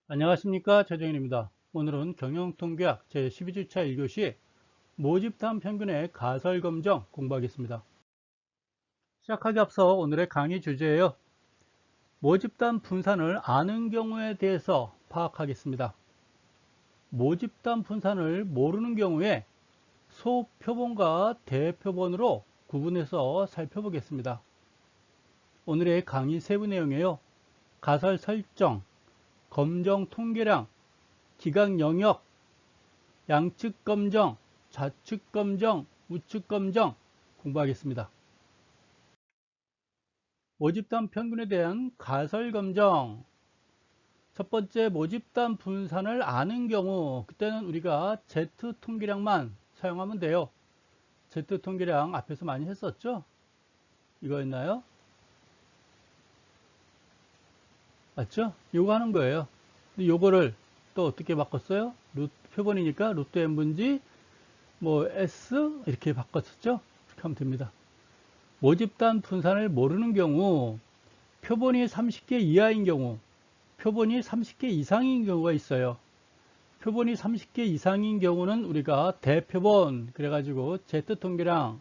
안녕하십니까, 최정현입니다. 오늘은 경영통계학 제12주차 1교시 모집단 평균의 가설검정 공부하겠습니다. 시작하기 앞서 오늘의 강의 주제예요. 모집단 분산을 아는 경우에 대해서 파악하겠습니다. 모집단 분산을 모르는 경우에 소표본과 대표본으로 구분해서 살펴보겠습니다. 오늘의 강의 세부 내용이에요. 가설 설정, 검정 통계량, 기각 영역, 양측 검정, 좌측 검정, 우측 검정 공부하겠습니다. 모집단 평균에 대한 가설 검정. 첫 번째, 모집단 분산을 아는 경우, 그때는 우리가 Z 통계량만 사용하면 돼요. Z 통계량 앞에서 많이 했었죠? 이거였나요? 맞죠? 이거 하는 거예요. 근데 요거를 또 어떻게 바꿨어요? 루트 표본이니까 루트 n분지 뭐 s 이렇게 바꿨었죠? 이렇게 하면 됩니다. 모집단 분산을 모르는 경우, 표본이 30개 이하인 경우, 표본이 30개 이상인 경우가 있어요. 표본이 30개 이상인 경우는 우리가 대표본, 그래가지고 Z통계랑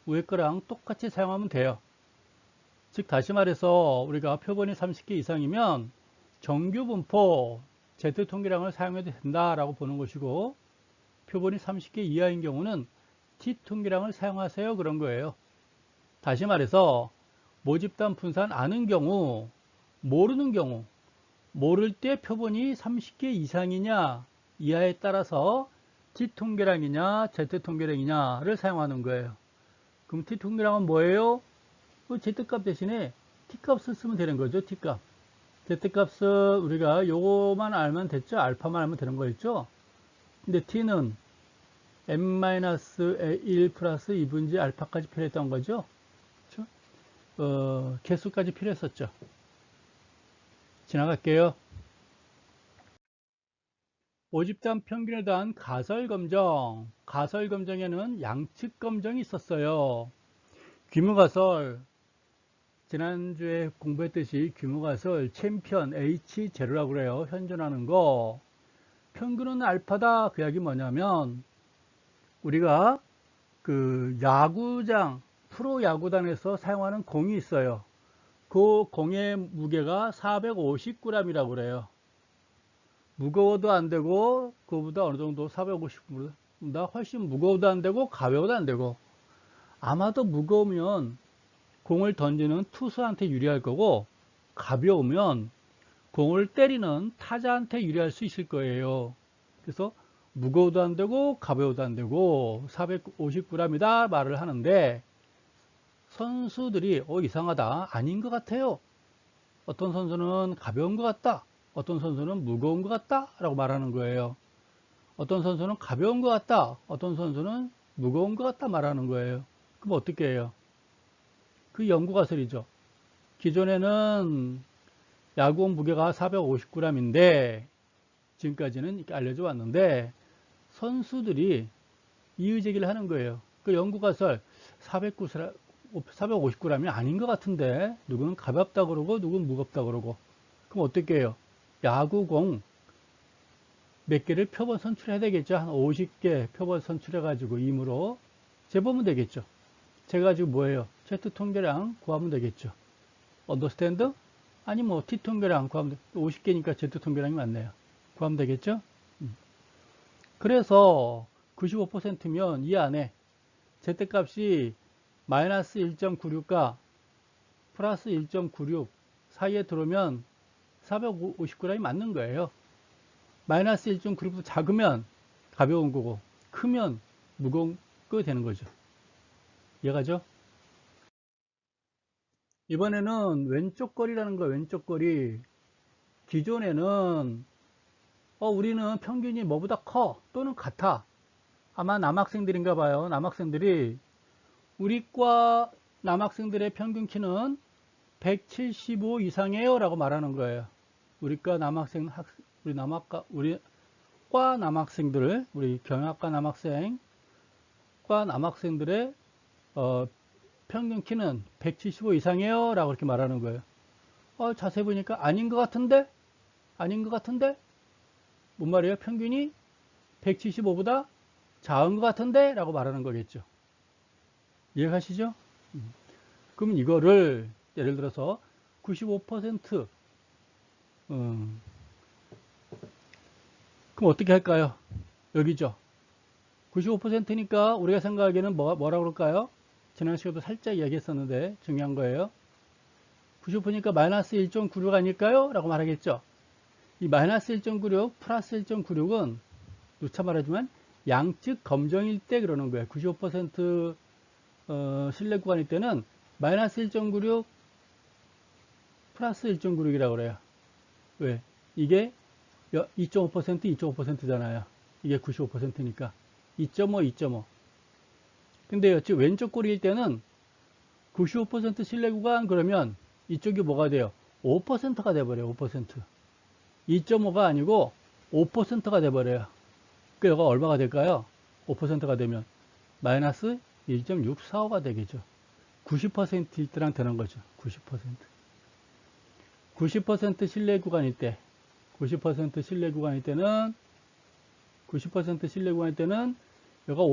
위에 거랑 똑같이 사용하면 돼요. 즉, 다시 말해서 우리가 표본이 30개 이상이면 정규 분포 Z통계량을 사용해도 된다라고 보는 것이고, 표본이 30개 이하인 경우는 T통계량을 사용하세요. 그런 거예요. 다시 말해서 모집단 분산 아는 경우, 모르는 경우, 모를 때 표본이 30개 이상이냐 이하에 따라서 T통계량이냐 Z통계량이냐를 사용하는 거예요. 그럼 T통계량은 뭐예요? Z값 대신에 T값을 쓰면 되는 거죠. T값. Z값은 우리가 요거만 알면 됐죠. 알파만 알면 되는 거였죠. 근데 T는 n-1 플러스 2분지 알파까지 필요했던 거죠. 개수까지 필요했었죠. 지나갈게요. 모집단 평균에 대한 가설검정. 가설검정에는 양측 검정이 있었어요. 규모가설. 지난주에 공부했듯이 규모가설 챔피언 H0라고 그래요. 현존하는 거. 평균은 알파다. 그 이야기 뭐냐면, 우리가 그 야구장, 프로야구단에서 사용하는 공이 있어요. 그 공의 무게가 450g이라고 그래요. 무거워도 안 되고, 그거보다 어느 정도 450g보다 훨씬 무거워도 안 되고, 가벼워도 안 되고, 아마도 무거우면 공을 던지는 투수한테 유리할 거고, 가벼우면 공을 때리는 타자한테 유리할 수 있을 거예요. 그래서 무거워도 안 되고, 가벼워도 안 되고, 450g이다 말을 하는데, 선수들이, 이상하다. 아닌 것 같아요. 어떤 선수는 가벼운 것 같다. 어떤 선수는 무거운 것 같다. 라고 말하는 거예요. 어떤 선수는 가벼운 것 같다. 어떤 선수는 무거운 것 같다 말하는 거예요. 그럼 어떻게 해요? 그 연구가설이죠. 기존에는 야구공 무게가 450g인데 지금까지는 이렇게 알려져 왔는데 선수들이 이의제기를 하는 거예요. 그 연구가설 450g이 아닌 것 같은데 누구는 가볍다 그러고 누구는 무겁다 그러고 그럼 어떻게 해요? 야구공 몇 개를 표본 선출해야 되겠죠. 한 50개 표본 선출해가지고 임으로 재보면 되겠죠. 재가지고 뭐예요? Z 통계량 구하면 되겠죠. 언더스탠드? 아니 뭐 T 통계량 구하면 50개니까 Z 통계량이 맞네요. 구하면 되겠죠? 그래서 95%면 이 안에 Z 값이 마이너스 1.96과 플러스 1.96 사이에 들어오면 450g이 맞는 거예요. 마이너스 1.96보다 작으면 가벼운 거고 크면 무거운 거 되는 거죠. 이해가죠? 이번에는 왼쪽 거리라는 거 왼쪽 거리. 기존에는 우리는 평균이 뭐보다 커 또는 같아. 아마 남학생들인가 봐요. 남학생들이 우리 과 남학생들의 평균 키는 175 이상이에요 라고 말하는 거예요. 우리과 남학생 우리 과 남학생들을 우리 경영학과 남학생 과 남학생들의 평균 키는 175 이상이에요 라고 이렇게 말하는 거예요. 자세히 보니까 아닌 것 같은데 아닌 것 같은데? 뭔 말이에요? 평균이 175보다 작은 것 같은데? 라고 말하는 거겠죠. 이해가시죠? 그럼 이거를 예를 들어서 95% 그럼 어떻게 할까요? 여기죠. 95%니까 우리가 생각하기에는 뭐라고 그럴까요? 지난 시간에도 살짝 이야기했었는데 중요한 거예요. 95%니까 마이너스 1.96 아닐까요? 라고 말하겠죠. 이 마이너스 1.96 플러스 1.96은 누차 말하지만 양측 검정일 때 그러는 거예요. 95% 신뢰 구간일 때는 마이너스 1.96 플러스 1.96이라고 그래요. 왜? 이게 2.5%, 2.5%잖아요. 이게 95%니까. 2.5, 2.5. 근데 왼쪽 꼬리일 때는 95% 신뢰 구간 그러면 이쪽이 뭐가 돼요? 5%가 돼버려요. 5%. 2.5가 아니고 5%가 돼버려요. 그러니까 얼마가 될까요? 5%가 되면 마이너스 1.645가 되겠죠. 90%일 때랑 되는 거죠. 90%. 90% 신뢰 구간일 때, 90% 신뢰 구간일 때는, 90% 신뢰 구간일 때는, 여기가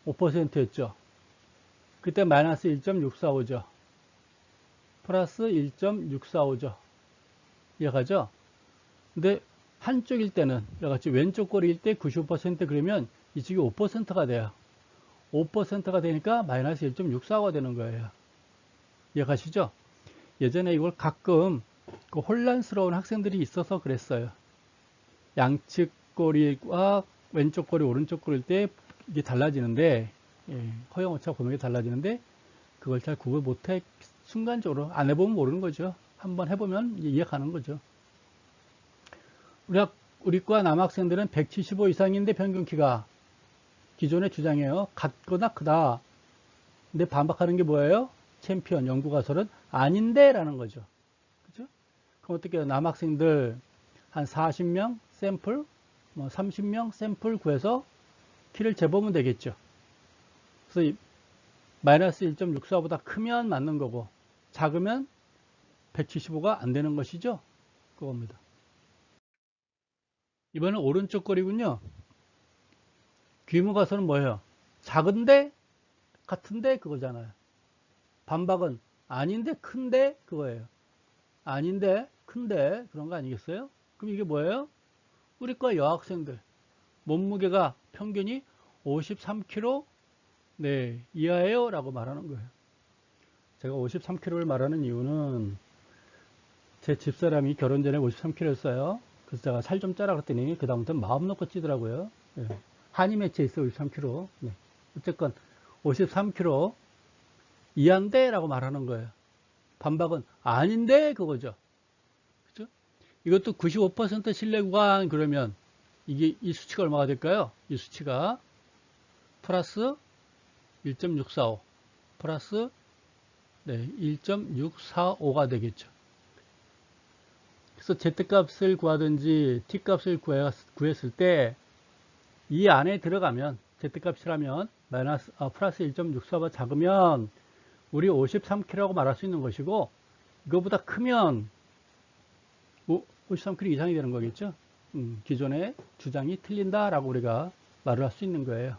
5%였죠. 그때 마이너스 1.645죠. 플러스 1.645죠. 이해가죠? 근데 한쪽일 때는, 여기같이 왼쪽 꼬리일 때 95% 그러면 이쪽이 5%가 돼요. 5%가 되니까 마이너스 1.645가 되는 거예요. 이해가시죠? 예전에 이걸 가끔 그 혼란스러운 학생들이 있어서 그랬어요. 양측 꼬리와 왼쪽 꼬리, 오른쪽 꼬리일 때 이게 달라지는데, 허용오차 범위가 달라지는데, 그걸 잘 구분 못해, 순간적으로. 안 해보면 모르는 거죠. 한번 해보면 이해가는 거죠. 우리과 남학생들은 175 이상인데 평균 키가 기존의 주장이에요. 같거나 크다. 근데 반박하는 게 뭐예요? 챔피언 연구가설은 아닌데 라는 거죠. 그죠? 그럼 어떻게 해요? 남학생들 한 40명 샘플, 30명 샘플 구해서 키를 재보면 되겠죠. 그래서 마이너스 1.64보다 크면 맞는 거고 작으면 175가 안 되는 것이죠. 그겁니다. 이번엔 오른쪽 거리군요. 귀무가설은 뭐예요? 작은데 같은데 그거잖아요. 반박은 아닌데 큰데 그거예요. 아닌데 큰데 그런 거 아니겠어요? 그럼 이게 뭐예요? 우리과 여학생들 몸무게가 평균이 53kg 이하예요 라고 말하는 거예요. 제가 53kg를 말하는 이유는 제 집사람이 결혼 전에 53kg였어요. 그래서 제가 살 좀 짜라 그랬더니 그 다음부터는 마음 놓고 찌더라고요. 한이 맺혀 있어요. 53kg. 어쨌건 53kg 이하인데 라고 말하는 거예요. 반박은 아닌데 그거죠. 그죠? 이것도 95% 신뢰 구간 그러면 이게 이 수치가 얼마가 될까요? 이 수치가 플러스 1.645 플러스 1.645가 되겠죠. 그래서 Z값을 구하든지 T값을 구했을 때 이 안에 들어가면 Z값이라면 플러스 1.645가 작으면 우리 53kg라고 말할 수 있는 것이고 이거보다 크면 53kg 이상이 되는 거겠죠. 기존의 주장이 틀린다라고 우리가 말을 할 수 있는 거예요.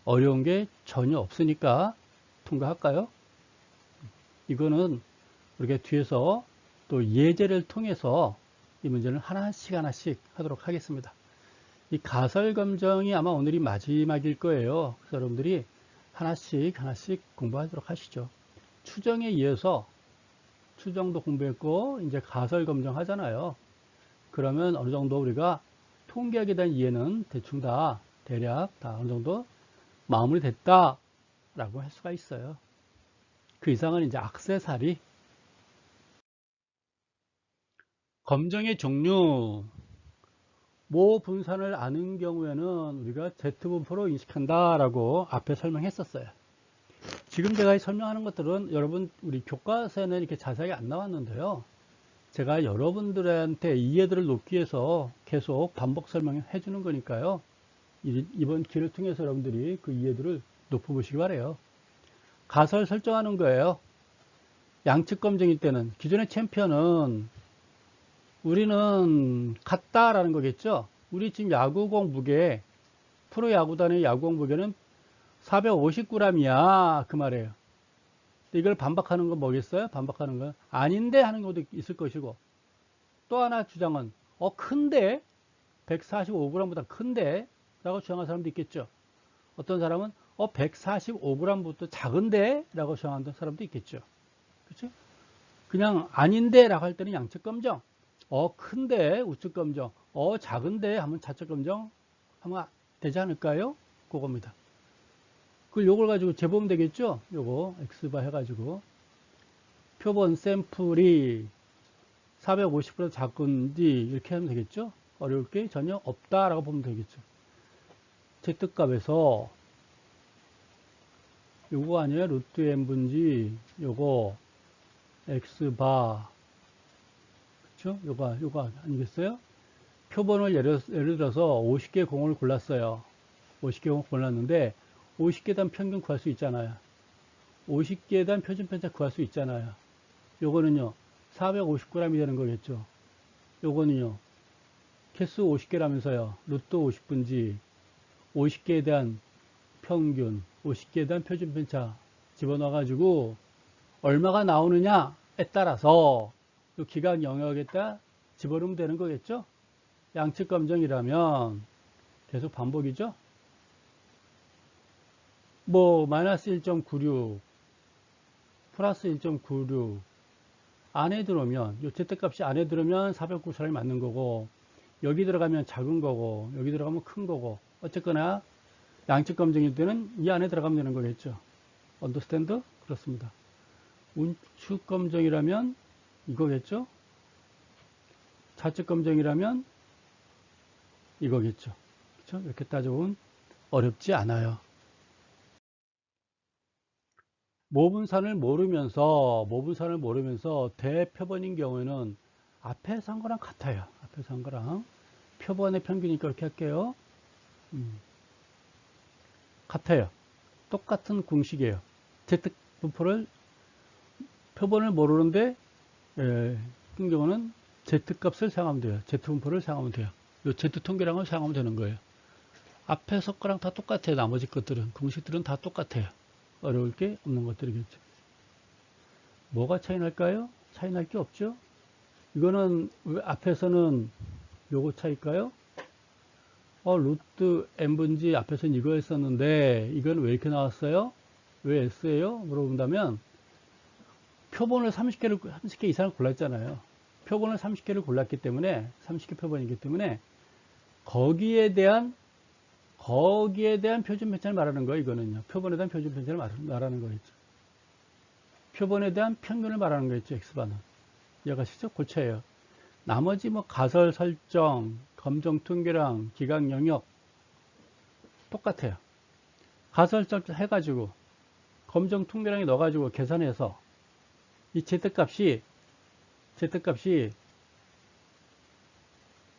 어려운 게 전혀 없으니까 통과할까요? 이거는 우리가 뒤에서 또 예제를 통해서 이 문제를 하나씩 하도록 하겠습니다. 이 가설 검정이 아마 오늘이 마지막일 거예요. 그래서 여러분들이 하나씩 공부하도록 하시죠. 추정에 의해서 추정도 공부했고 이제 가설 검정 하잖아요. 그러면 어느 정도 우리가 통계학에 대한 이해는 대충 대략 다 어느 정도 마무리 됐다라고 할 수가 있어요. 그 이상은 이제 액세서리. 검정의 종류. 모 분산을 아는 경우에는 우리가 Z분포로 인식한다라고 앞에 설명했었어요. 지금 제가 설명하는 것들은 여러분 우리 교과서에는 이렇게 자세하게 안 나왔는데요. 제가 여러분들한테 이해도를 높기 위해서 계속 반복 설명해 주는 거니까요. 이번 기회를 통해서 여러분들이 그 이해도를 높여보시기 바래요. 가설 설정하는 거예요. 양측 검증일 때는 기존의 챔피언은 우리는 같다라는 거겠죠. 우리 지금 야구공 무게, 프로야구단의 야구공 무게는 450g이야. 그 말이에요. 이걸 반박하는 건 뭐겠어요? 반박하는 건 아닌데 하는 것도 있을 것이고, 또 하나 주장은 큰데 145g보다 큰데 라고 주장하는 사람도 있겠죠. 어떤 사람은 145g부터 작은데 라고 주장하는 사람도 있겠죠. 그렇죠? 그냥 아닌데 라고 할 때는 양측 검정, 큰데 우측 검정, 작은데 하면 좌측 검정 하면 되지 않을까요? 그겁니다. 요걸 가지고 재보면 되겠죠? 요거 X바 해가지고 표본 샘플이 450보다 작은지 이렇게 하면 되겠죠? 어려울 게 전혀 없다라고 보면 되겠죠. Z값에서 요거 아니에요? 루트 n분지 요거 X바, 그쵸? 요거 아니겠어요? 표본을 예를 들어서 50개 공을 골랐어요. 50개 공 골랐는데 50개 단 평균 구할 수 있잖아요. 50개 단 표준 편차 구할 수 있잖아요. 요거는요 450g이 되는 거겠죠. 요거는요 개수 50개라면서요. 루트 50분지 50개에 대한 평균, 50개에 대한 표준 편차 집어넣어 가지고 얼마가 나오느냐에 따라서 이 기각 영역에다 집어넣으면 되는 거겠죠. 양측 검정이라면 계속 반복이죠. 뭐 마이너스 1.96 플러스 1.96 안에 들어오면 이 Z값이 안에 들어오면 494이 맞는 거고, 여기 들어가면 작은 거고 여기 들어가면 큰 거고, 어쨌거나 양측 검증일 때는 이 안에 들어가면 되는 거겠죠. 언더스탠드? 그렇습니다. 우측 검증이라면 이거겠죠. 좌측 검증이라면 이거겠죠. 그렇죠? 이렇게 따져보면 어렵지 않아요. 모분산을 모르면서 대표본인 경우에는 앞에서 한 거랑 같아요. 앞에서 한 거랑 표본의 평균이니까 이렇게 할게요. 같아요. 똑같은 공식이에요. Z분포를 표본을 모르는데 같은 경우는 Z값을 사용하면 돼요. Z분포를 사용하면 돼요. 이 Z통계량을 사용하면 되는 거예요. 앞에서 거랑 다 똑같아요. 나머지 것들은 공식들은 다 똑같아요. 어려울 게 없는 것들이겠죠. 뭐가 차이 날까요? 차이 날 게 없죠. 이거는 앞에서는 요거 차일까요? 루트 n분지 앞에서는 이거 했었는데 이건 왜 이렇게 나왔어요? 왜 S예요? 물어본다면 표본을 30개 이상을 골랐잖아요. 표본을 30개를 골랐기 때문에 30개 표본이기 때문에 거기에 대한 표준 편차를 말하는 거예요. 이거는요. 표본에 대한 표준 편차를 말하는 거겠죠. 표본에 대한 평균을 말하는 거겠죠. X바는. 이해가시죠? 고쳐예요. 나머지 뭐 가설 설정, 검정 통계량, 기각 영역 똑같아요. 가설 설정 해가지고 검정 통계량에 넣어가지고 계산해서 이 Z값이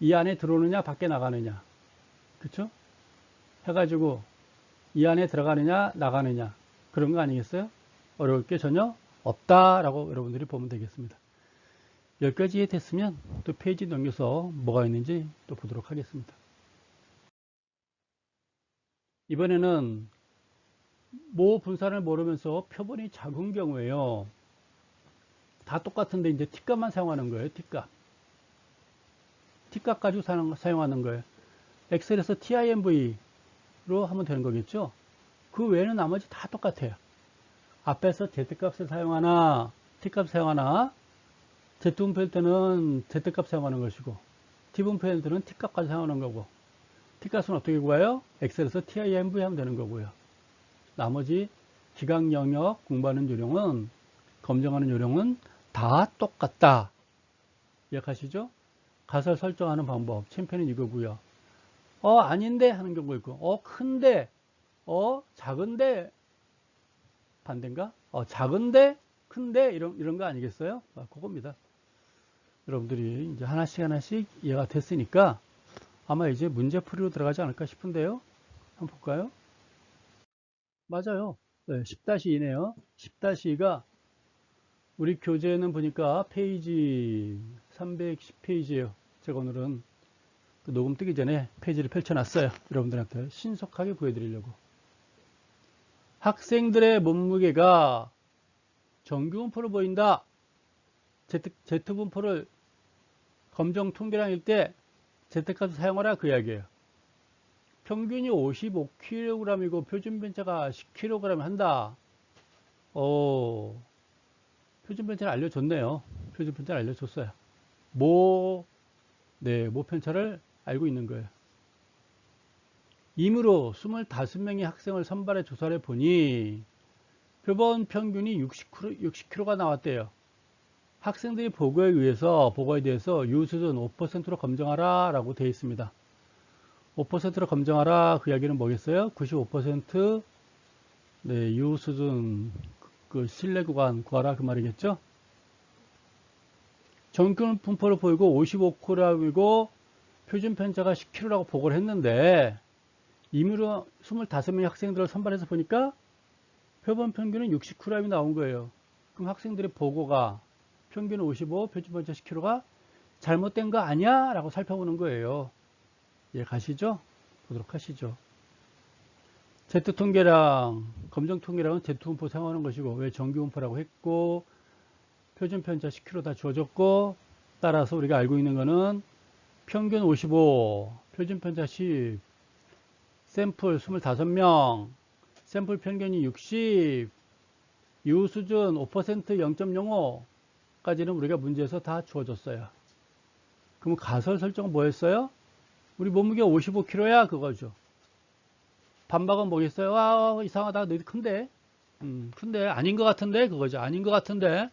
이 안에 들어오느냐 밖에 나가느냐, 그쵸? 해가지고 이 안에 들어가느냐 나가느냐, 그런 거 아니겠어요? 어려울 게 전혀 없다라고 여러분들이 보면 되겠습니다. 여기까지 됐으면 또 페이지 넘겨서 뭐가 있는지 또 보도록 하겠습니다. 이번에는 모 분산을 모르면서 표본이 작은 경우에요. 다 똑같은데 이제 T값만 사용하는 거예요. T값 가지고 사용하는 거예요. 엑셀에서 TIMV로 하면 되는 거겠죠. 그 외에는 나머지 다 똑같아요. 앞에서 Z값을 사용하나 T값 사용하나, Z분표일 때는 Z값 사용하는 것이고 T분표일 때는 T값까지 사용하는 거고, T값은 어떻게 구해요? 엑셀에서 TIMV 하면 되는 거고요. 나머지 기각 영역 공부하는 요령은, 검증하는 요령은 다 똑같다. 기억하시죠? 가설 설정하는 방법, 챔피언은 이거고요. 아닌데 하는 경우가 있고, 큰데, 작은데, 반대인가? 작은데, 큰데, 이런 거 아니겠어요? 그겁니다. 여러분들이 이제 하나씩 이해가 됐으니까 아마 이제 문제풀이로 들어가지 않을까 싶은데요. 한번 볼까요? 맞아요. 네, 10-2네요. 10-2가 우리 교재는 보니까 페이지 310페이지예요. 제가 오늘은 녹음 뜨기 전에 페이지를 펼쳐놨어요. 여러분들한테 신속하게 보여드리려고. 학생들의 몸무게가 정규분포로 보인다. Z분포를 검정 통계량일 때 Z값을 사용하라 그 이야기예요. 평균이 55kg이고 표준 편차가 10kg 한다. 표준 편차를 알려줬네요. 표준 편차를 알려줬어요. 모 편차를 알고 있는 거예요. 임으로 25명의 학생을 선발해 조사를 보니 표본 평균이 60kg가 나왔대요. 학생들이 보고에 대해서 유수준 5%로 검정하라 라고 되어 있습니다. 5%로 검정하라 그 이야기는 뭐겠어요? 95% 유수준 그 신뢰 구간 구하라 그 말이겠죠? 정규 분포를 보이고 55kg이고 표준 편차가 10kg라고 보고를 했는데 임의로 25명의 학생들을 선발해서 보니까 표본 평균은 60kg이 나온 거예요. 그럼 학생들의 보고가 평균 55, 표준 편차 10kg가 잘못된 거 아니야? 라고 살펴보는 거예요. 예, 가시죠? 보도록 하시죠. Z통계량, 검정통계량은 Z분포 사용하는 것이고, 왜 정규분포라고 했고, 표준 편차 10kg 다 주어졌고, 따라서 우리가 알고 있는 거는 평균 55, 표준 편차 10, 샘플 25명, 샘플 평균이 60, 유수준 5% 0.05까지는 우리가 문제에서 다 주어졌어요. 그럼 가설 설정은 뭐였어요? 우리 몸무게 55kg야 그거죠. 반박은 뭐겠어요? 아, 이상하다. 너희 큰데? 큰데 아닌 것 같은데 그거죠. 아닌 것 같은데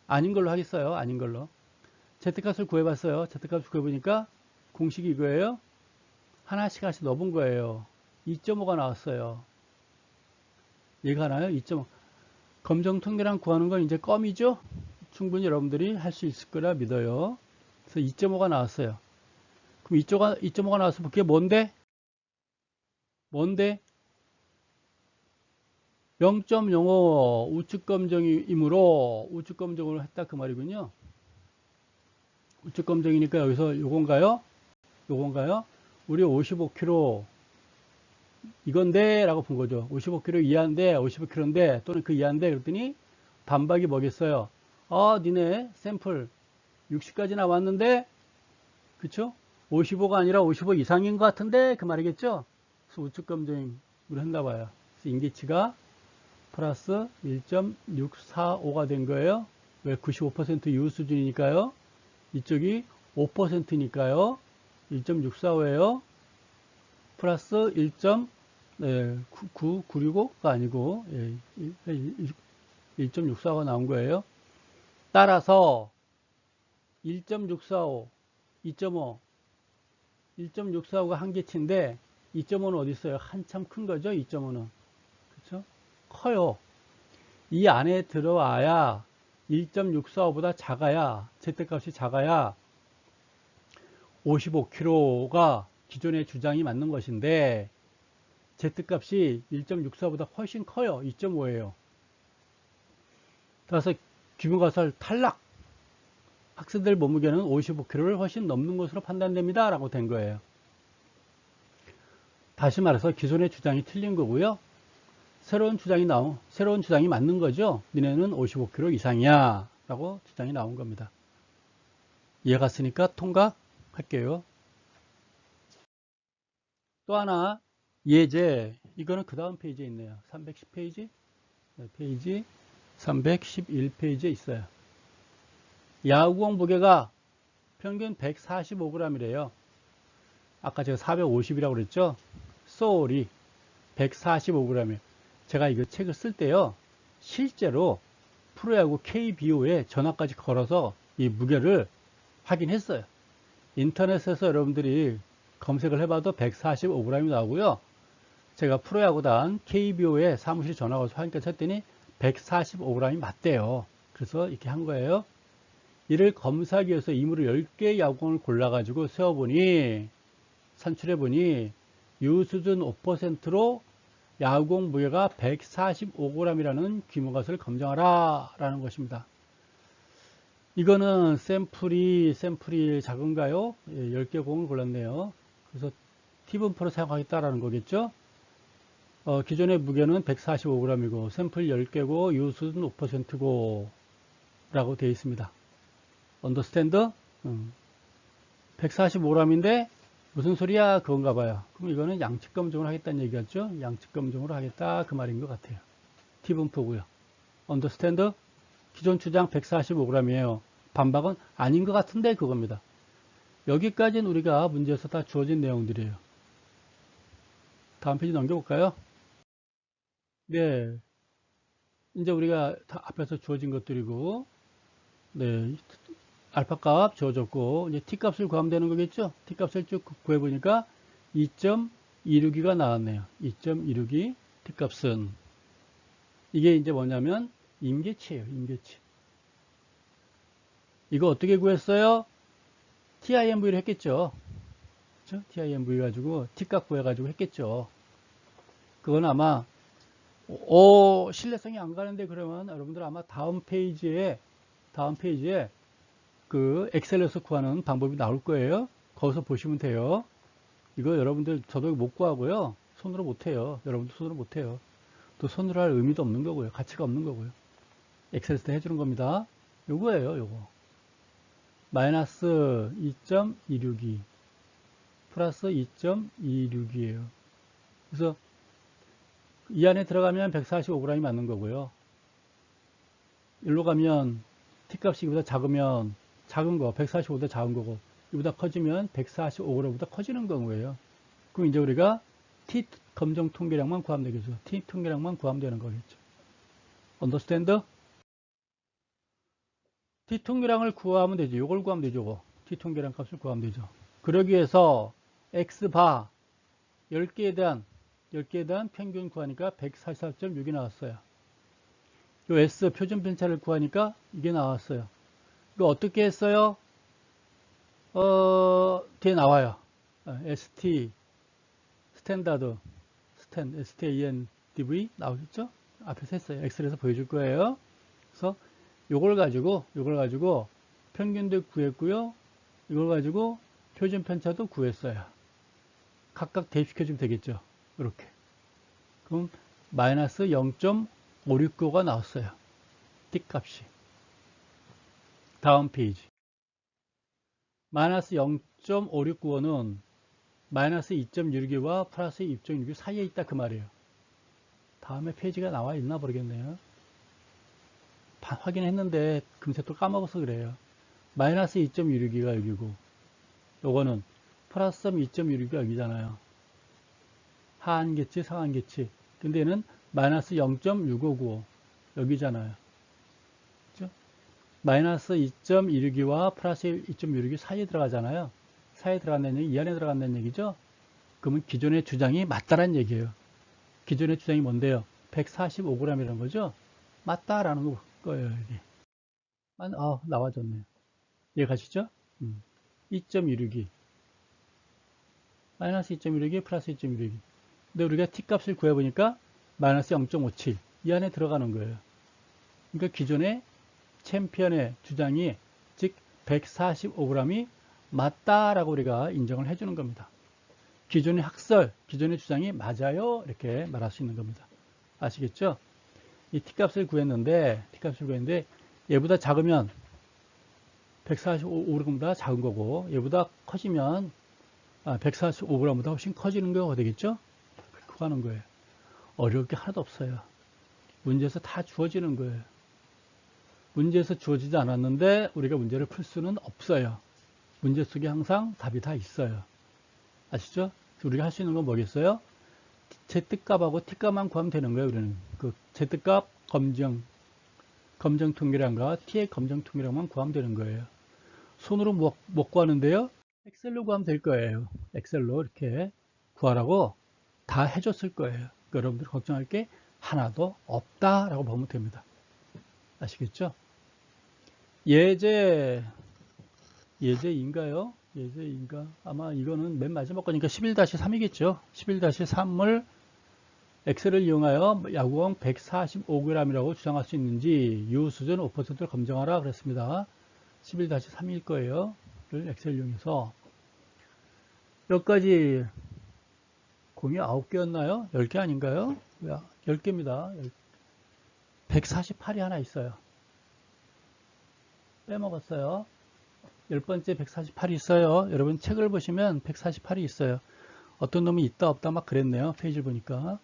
아닌 걸로 하겠어요. 아닌 걸로. Z값을 구해봤어요. Z값을 구해보니까 공식이 이거예요. 하나씩 넣어본 거예요. 2.5가 나왔어요. 이해가나요? 2.5. 검정통계량 구하는 건 이제 껌이죠? 충분히 여러분들이 할 수 있을 거라 믿어요. 그래서 2.5가 나왔어요. 그럼 2.5가 나와서 그게 뭔데? 0.05 우측검정이므로 우측검정으로 했다 그 말이군요. 우측검정이니까 여기서 요건가요? 우리 55kg 이건데 라고 본 거죠. 55kg 이하인데 55kg인데 또는 그 이하인데 그랬더니 반박이 뭐겠어요? 니네 샘플 60까지 나왔는데 그쵸? 55가 아니라 55 이상인 것 같은데 그 말이겠죠? 그래서 우측검정으로 했나 봐요. 그래서 인기치가 플러스 1.645가 된 거예요. 왜? 95% 이후 수준이니까요. 이쪽이 5%니까요. 1.645예요. 플러스 1.965가 아니고 1.645가 나온 거예요. 따라서 1.645, 2.5, 1.645가 한계치인데 2.5는 어디 있어요? 한참 큰 거죠. 2.5는. 그렇죠? 커요. 이 안에 들어와야 1.645보다 작아야 Z값이 작아야 55kg가 기존의 주장이 맞는 것인데 Z값이 1.64보다 훨씬 커요. 2.5예요. 따라서 귀무가설 탈락. 학생들 몸무게는 55kg를 훨씬 넘는 것으로 판단됩니다. 라고 된 거예요. 다시 말해서 기존의 주장이 틀린 거고요. 새로운 주장이 맞는 거죠. 니네는 55kg 이상이야. 라고 주장이 나온 겁니다. 이해 갔으니까 통과할게요. 또 하나 예제, 이거는 그 다음 페이지에 있네요. 310페이지, 페이지 311페이지에 있어요. 야구공 무게가 평균 145g이래요. 아까 제가 450이라고 그랬죠? 소울이 145g이에요. 제가 이거 책을 쓸 때요, 실제로 프로야구 KBO에 전화까지 걸어서 이 무게를 확인했어요. 인터넷에서 여러분들이 검색을 해봐도 145g이 나오고요. 제가 프로야구단 KBO에 사무실 전화 걸어서 확인까지 했더니 145g이 맞대요. 그래서 이렇게 한 거예요. 이를 검사하기 위해서 임으로 10개의 야구공을 골라가지고 세어보니, 산출해보니 유수준 5%로 야구공 무게가 145g이라는 규모값을 검정하라 라는 것입니다. 이거는 샘플이 작은가요? 예, 10개 공을 골랐네요. 그래서 T분포를 사용하겠다라는 거겠죠? 기존의 무게는 145g이고 샘플 10개고 유수는 5%고 라고 되어 있습니다. 언더스탠드? 145g인데 무슨 소리야? 그건가 봐요. 그럼 이거는 양측 검증을 하겠다는 얘기겠죠? 양측 검증으로 하겠다 그 말인 것 같아요. T분포고요. 언더스탠드? 기존 주장 145g이에요. 반박은 아닌 것 같은데 그겁니다. 여기까지는 우리가 문제에서 다 주어진 내용들이에요. 다음 페이지 넘겨볼까요? 네. 이제 우리가 다 앞에서 주어진 것들이고, 네. 알파 값 주어졌고, 이제 t 값을 구하면 되는 거겠죠? t 값을 쭉 구해보니까 2.262가 나왔네요. 2.262 t 값은. 이게 이제 뭐냐면, 임계치예요, 임계치. 이거 어떻게 구했어요? TIMV를 했겠죠. 그렇죠? TIMV 가지고 T값 구해가지고 했겠죠. 그건 아마 신뢰성이 안 가는데 그러면 여러분들 아마 다음 페이지에 그 엑셀에서 구하는 방법이 나올 거예요. 거기서 보시면 돼요. 이거 여러분들 저도 못 구하고요. 손으로 못 해요. 여러분도 손으로 못 해요. 또 손으로 할 의미도 없는 거고요. 가치가 없는 거고요. 엑셀에서 해주는 겁니다. 요거예요, 요거. 마이너스 2.262 플러스 2.262예요. 그래서 이 안에 들어가면 145g이 맞는 거고요. 일로 가면 T값이 이보다 작으면 작은 거 145보다 작은 거고 이보다 커지면 145g보다 커지는 거예요. 그럼 이제 우리가 T 검정 통계량만 구하면 되겠죠. T 통계량만 구하면 되는 거겠죠. 언더스탠드? T 통계량을 구하면 되죠. 이걸 구하면 되죠. 이거. T 통계량 값을 구하면 되죠. 그러기 위해서 X바 10개에 대한 평균 구하니까 144.6이 나왔어요. 요 S 표준 편차를 구하니까 이게 나왔어요. 이거 어떻게 했어요? 뒤에 나와요. ST 스탠다드 STANDV 나오겠죠? 앞에서 했어요. 엑셀에서 보여줄 거예요. 그래서 요걸 가지고 평균도 구했고요. 이걸 가지고 표준 편차도 구했어요. 각각 대입시켜주면 되겠죠. 이렇게. 그럼 마이너스 0.569가 나왔어요. T 값이. 다음 페이지. 마이너스 0.569는 마이너스 2.662와 플러스 2.662 사이에 있다 그 말이에요. 다음에 페이지가 나와 있나 모르겠네요. 확인했는데 금세 또 까먹어서 그래요. 마이너스 2.662가 여기고 요거는 플러스 2.662가 여기잖아요. 하한계치 상한계치. 근데 얘는 마이너스 0.6595 여기잖아요. 그렇죠? 마이너스 2.162와 플러스 2.162 사이에 들어가잖아요. 사이에 들어간다는 얘기, 이 안에 들어간다는 얘기죠. 그러면 기존의 주장이 맞다라는 얘기예요. 기존의 주장이 뭔데요? 145g이라는 거죠. 맞다라는 거예요. 이게. 나와줬네요. 이해 가시죠? 2.162 마이너스 2.162 플러스 2.162 근데 우리가 T값을 구해보니까 마이너스 0.57 이 안에 들어가는 거예요. 그러니까 기존의 챔피언의 주장이 즉 145g이 맞다라고 우리가 인정을 해주는 겁니다. 기존의 기존의 주장이 맞아요 이렇게 말할 수 있는 겁니다. 아시겠죠? 이 T값을 구했는데 얘보다 작으면 145g보다 작은 거고 얘보다 커지면 145g보다 훨씬 커지는 거가 되겠죠? 그렇게 하는 거예요. 어려울 게 하나도 없어요. 문제에서 다 주어지는 거예요. 문제에서 주어지지 않았는데 우리가 문제를 풀 수는 없어요. 문제 속에 항상 답이 다 있어요. 아시죠? 우리가 할 수 있는 건 뭐겠어요? Z값하고 T값만 구하면 되는 거예요. 우리는 그 Z값 검정 통계량과 T의 검정 통계량만 구하면 되는 거예요. 손으로 못 구하는데요. 엑셀로 구하면 될 거예요. 엑셀로 이렇게 구하라고 다 해줬을 거예요. 여러분들 걱정할 게 하나도 없다라고 보면 됩니다. 아시겠죠? 예제인가요? 예제인가? 아마 이거는 맨 마지막 거니까 11-3이겠죠. 11-3을 엑셀을 이용하여 야구공 145g이라고 주장할 수 있는지 유수준 5%를 검증하라 그랬습니다. 11-3일 거예요. 를 엑셀 이용해서 여기까지 공이 9개였나요? 10개 아닌가요? 10개입니다. 148이 하나 있어요. 빼먹었어요. 10번째 148이 있어요. 여러분 책을 보시면 148이 있어요. 어떤 놈이 있다 없다 막 그랬네요. 페이지를 보니까.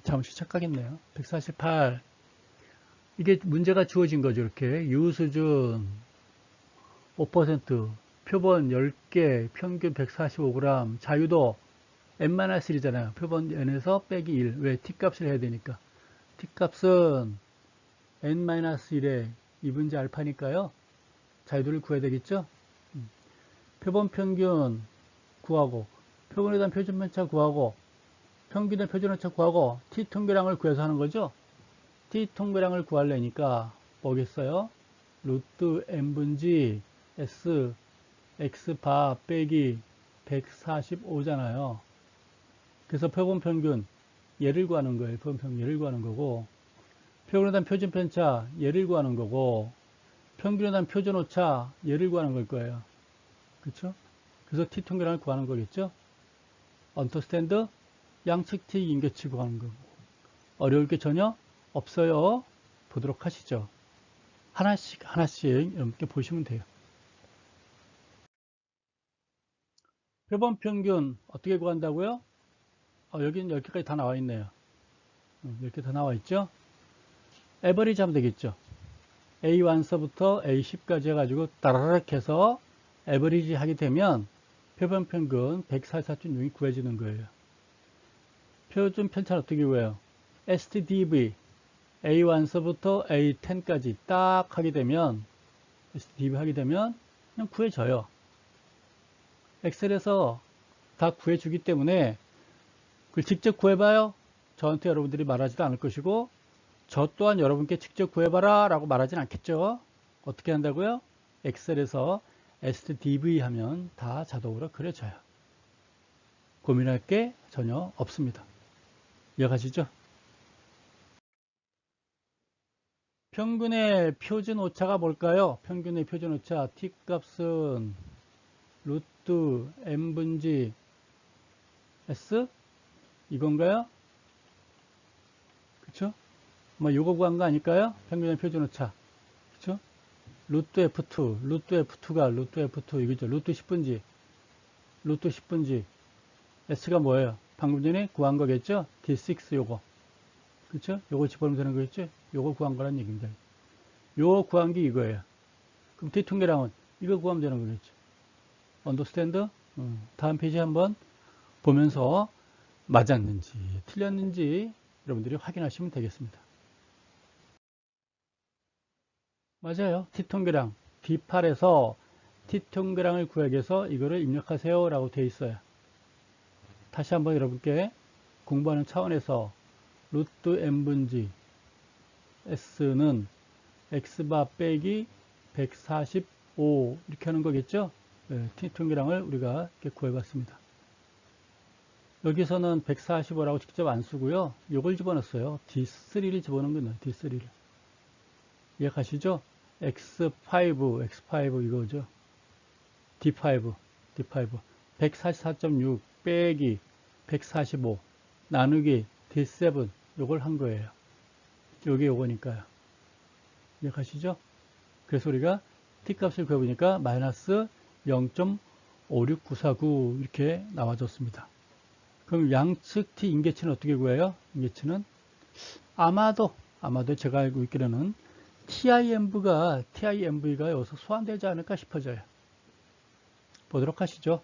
잠시 착각했네요. 148. 이게 문제가 주어진 거죠. 이렇게 유수준 5%, 표본 10개, 평균 145g, 자유도 n-1이잖아요. 표본 n에서 빼기 1. 왜? t값을 해야 되니까. t값은 n-1에 2분의 알파니까요. 자유도를 구해야 되겠죠? 표본 평균 구하고, 표본에 대한 표준 편차 구하고, 평균의 표준 오차 구하고, t 통계량을 구해서 하는 거죠? t 통계량을 구하려니까 뭐겠어요? 루트 n분지 s x바 빼기 145잖아요. 그래서 표본 평균 얘를 구하는 거예요. 표본 평균 얘를 구하는 거고, 표본에 대한 표준 편차 얘를 구하는 거고, 평균에 대한 표준 오차 얘를 구하는 걸 거예요. 그렇죠? 그래서 t 통계량을 구하는 거겠죠? 언더스탠드 양측 t 인계치 구하는 거고. 어려울 게 전혀 없어요. 보도록 하시죠. 하나씩 여러분께 보시면 돼요. 표본 평균 어떻게 구한다고요? 여기는 10개까지 다 나와 있네요. 10개 다 나와 있죠? 에버리지 하면 되겠죠. A1서부터 A10까지 해가지고 따라락 해서 에버리지 하게 되면 표본 평균 144.6이 구해지는 거예요. 표준 편차는 어떻게 구해요? STDV A1서부터 A10까지 딱 하게 되면 STDV 하게 되면 그냥 구해져요. 엑셀에서 다 구해주기 때문에 그걸 직접 구해봐요. 저한테 여러분들이 말하지도 않을 것이고 저 또한 여러분께 직접 구해봐라 라고 말하진 않겠죠. 어떻게 한다고요? 엑셀에서 STDV 하면 다 자동으로 그려져요. 고민할 게 전혀 없습니다. 이해가시죠? 평균의 표준 오차가 뭘까요? 평균의 표준 오차 t값은 루트 n분지 s 이건가요? 그쵸? 뭐 요거 구한 거 아닐까요? 평균의 표준 오차. 그쵸? 루트 F2가 루트 F2 이거죠. 루트 10분지 S가 뭐예요? 방금 전에 구한 거겠죠? D6 요거. 그쵸? 요거 집어넣으면 되는 거겠죠? 요거 구한 거란 얘기입니다. 요거 구한 게 이거예요. 그럼 D 통계량은 이거 구하면 되는 거겠죠? 언더스탠드? 다음 페이지 한번 보면서 맞았는지 틀렸는지 여러분들이 확인하시면 되겠습니다. 맞아요. T통계량 D8에서 T통계량을 구하기 위해서 이거를 입력하세요 라고 되어 있어요. 다시 한번 여러분께 공부하는 차원에서 루트 n분지 s는 x바 빼기 145 이렇게 하는 거겠죠. 네, T통계량을 우리가 이렇게 구해봤습니다. 여기서는 145라고 직접 안 쓰고요. 이걸 집어넣었어요. D3를 집어넣은 거예요. D3를. 이해가시죠? X5 이거죠. D5 144.6 빼기 145 나누기 D7 요걸 한 거예요. 요게 요거니까요. 이해가시죠? 그래서 우리가 T값을 구해보니까 마이너스 0.56949 이렇게 나와줬습니다. 그럼 양측 T 인계치는 어떻게 구해요? 인계치는 아마도 제가 알고 있기로는 TIMV가 여기서 소환되지 않을까 싶어져요. 보도록 하시죠.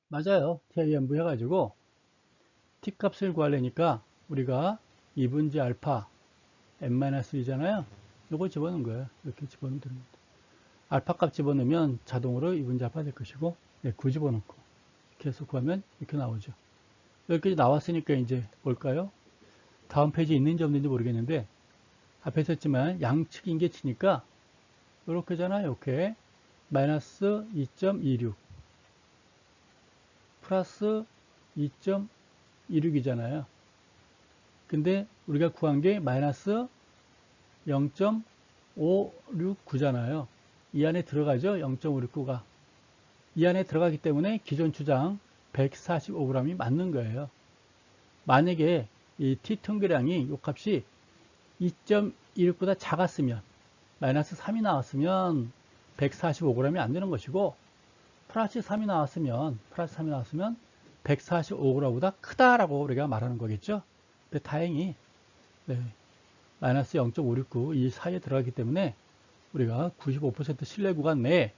맞아요. TIMV 해가지고 T값을 구하려니까 우리가 2분지 알파 n-1이잖아요. 요거 집어넣은 거예요. 이렇게 집어넣으면 됩니다. 알파 값 집어넣으면 자동으로 2분지 알파 될 것이고 9 집어넣고 이렇게 해서 구하면 이렇게 나오죠. 여기까지 나왔으니까 이제 뭘까요? 다음 페이지에 있는지 없는지 모르겠는데 앞에 썼지만 양측 인계치니까 이렇게잖아요. 이렇게 마이너스 2.26 플러스 2.26이잖아요. 근데 우리가 구한 게 마이너스 569잖아요. 이 안에 들어가죠. 0.569가. 이 안에 들어가기 때문에 기존 주장 145g이 맞는 거예요. 만약에 이 T 통계량이 이 값이 2.16보다 작았으면 마이너스 3이 나왔으면 145g이 안 되는 것이고 플러스 3이 나왔으면 145g보다 크다라고 우리가 말하는 거겠죠. 근데 다행히 마이너스 0.569 이 사이에 들어가기 때문에 우리가 95% 신뢰 구간 내에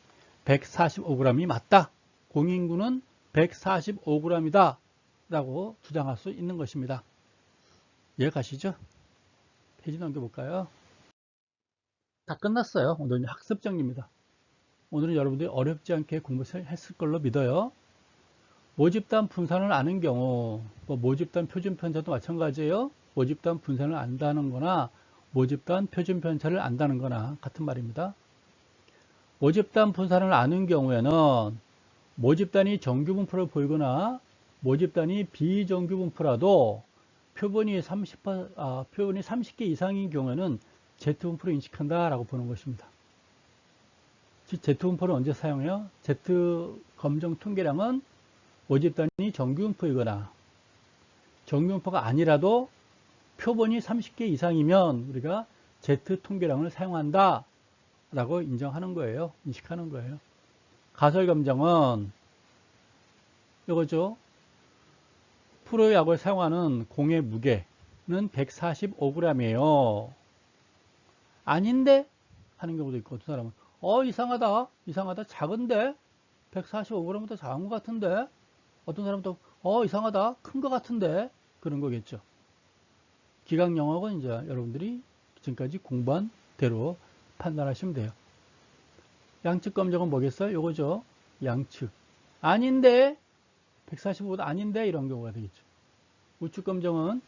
145g이 맞다. 공인구는 145g이다. 라고 주장할 수 있는 것입니다. 이해가시죠? 페이지 넘겨볼까요? 다 끝났어요. 오늘은 학습 정리입니다. 오늘은 여러분들이 어렵지 않게 공부했을 걸로 믿어요. 모집단 분산을 아는 경우, 모집단 표준 편차도 마찬가지예요. 모집단 분산을 안다는 거나 모집단 표준 편차를 안다는 거나 같은 말입니다. 모집단 분산을 아는 경우에는 모집단이 정규 분포를 보이거나 모집단이 비정규 분포라도 표본이 30개 이상인 경우에는 Z분포로 인식한다라고 보는 것입니다. Z분포를 언제 사용해요? Z검정 통계량은 모집단이 정규분포이거나 정규분포가 아니라도 표본이 30개 이상이면 우리가 Z통계량을 사용한다 라고 인정하는 거예요. 인식하는 거예요. 가설검정은 이거죠. 프로약을 사용하는 공의 무게는 145g이에요. 아닌데? 하는 경우도 있고, 어떤 사람은 이상하다 작은데? 145g보다 작은 것 같은데? 어떤 사람은 또 이상하다 큰 것 같은데? 그런 거겠죠. 기각 영역은 이제 여러분들이 지금까지 공부한 대로 판단하시면 돼요. 양측 검정은 뭐겠어요? 요거죠. 양측. 아닌데? 145보다 아닌데? 이런 경우가 되겠죠. 우측 검정은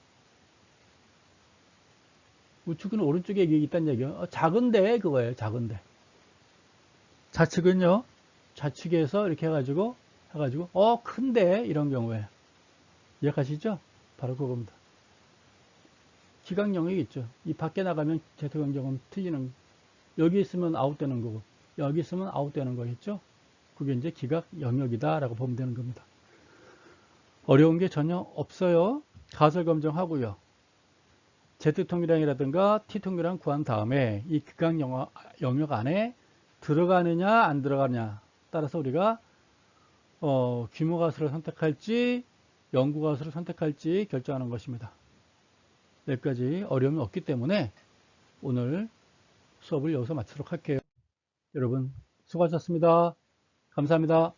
우측은 오른쪽에 여기 있다는 얘기예요. 작은데 그거예요. 작은데. 좌측은요. 좌측에서 이렇게 해가지고 큰데 이런 경우에 기억하시죠? 바로 그겁니다. 기각 영역이 있죠. 이 밖에 나가면 Z검정은 틀리는, 여기 있으면 아웃되는 거고 여기 있으면 아웃되는 거겠죠. 그게 이제 기각 영역이다 라고 보면 되는 겁니다. 어려운 게 전혀 없어요. 가설 검정하고요. Z통계량이라든가 T통계량 구한 다음에 이 기각 영역 안에 들어가느냐 안 들어가느냐 따라서 우리가 규모 가설을 선택할지 연구 가설을 선택할지 결정하는 것입니다. 여기까지 어려움이 없기 때문에 오늘 수업을 여기서 마치도록 할게요. 여러분 수고하셨습니다. 감사합니다.